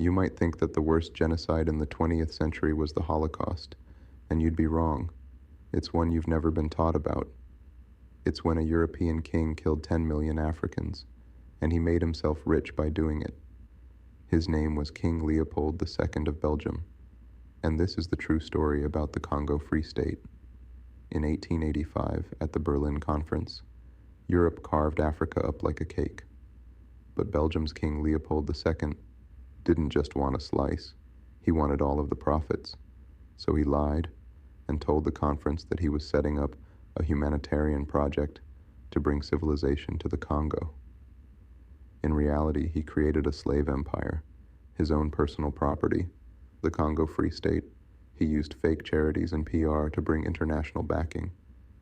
You might think that the worst genocide in the 20th century was the Holocaust, and you'd be wrong. It's one you've never been taught about. It's when a European king killed 10 million Africans, and he made himself rich by doing it. His name was King Leopold II of Belgium, and this is the true story about the Congo Free State. In 1885, at the Berlin Conference, Europe carved Africa up like a cake. But Belgium's King Leopold II didn't just want a slice, he wanted all of the profits. So he lied and told the conference that he was setting up a humanitarian project to bring civilization to the Congo. In reality, he created a slave empire, his own personal property, the Congo Free State. He used fake charities and PR to bring international backing,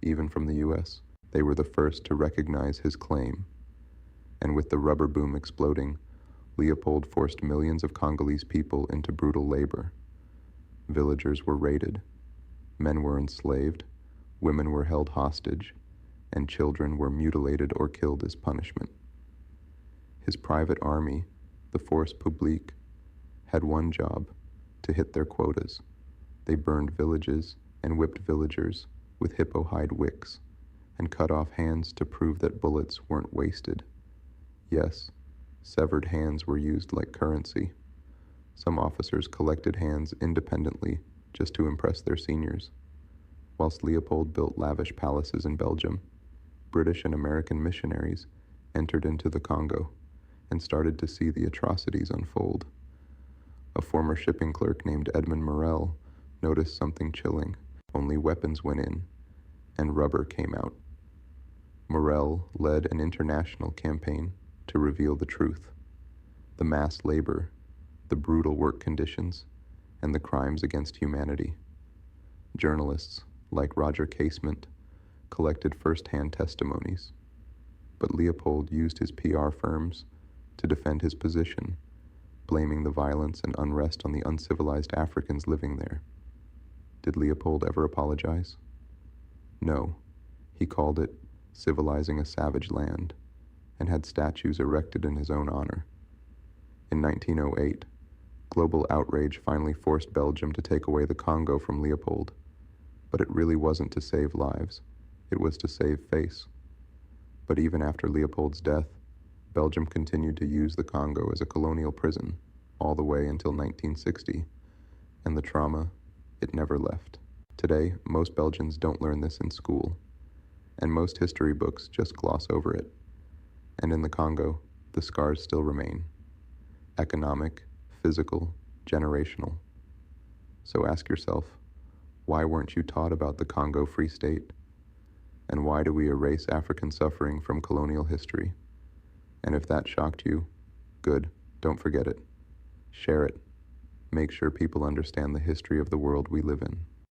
even from the US. They were the first to recognize his claim. And with the rubber boom exploding, Leopold forced millions of Congolese people into brutal labor. Villagers were raided, men were enslaved, women were held hostage, and children were mutilated or killed as punishment. His private army, the Force Publique, had one job: to hit their quotas. They burned villages and whipped villagers with hippo hide wicks and cut off hands to prove that bullets weren't wasted. Yes, severed hands were used like currency. Some officers collected hands independently just to impress their seniors. Whilst Leopold built lavish palaces in Belgium, British and American missionaries entered into the Congo and started to see the atrocities unfold. A former shipping clerk named Edmund Morel noticed something chilling. Only weapons went in, and rubber came out. Morel led an international campaign to reveal the truth: the mass labor, the brutal work conditions, and the crimes against humanity. Journalists, like Roger Casement, collected first-hand testimonies, but Leopold used his PR firms to defend his position, blaming the violence and unrest on the uncivilized Africans living there. Did Leopold ever apologize? No. He called it civilizing a savage land, and had statues erected in his own honor. In 1908, global outrage finally forced Belgium to take away the Congo from Leopold, but it really wasn't to save lives, it was to save face. But even after Leopold's death, Belgium continued to use the Congo as a colonial prison, all the way until 1960, and the trauma, it never left. Today, most Belgians don't learn this in school, and most history books just gloss over it. And in the Congo, the scars still remain: economic, physical, generational. So ask yourself, why weren't you taught about the Congo Free State? And why do we erase African suffering from colonial history? And if that shocked you, good, don't forget it. Share it. Make sure people understand the history of the world we live in.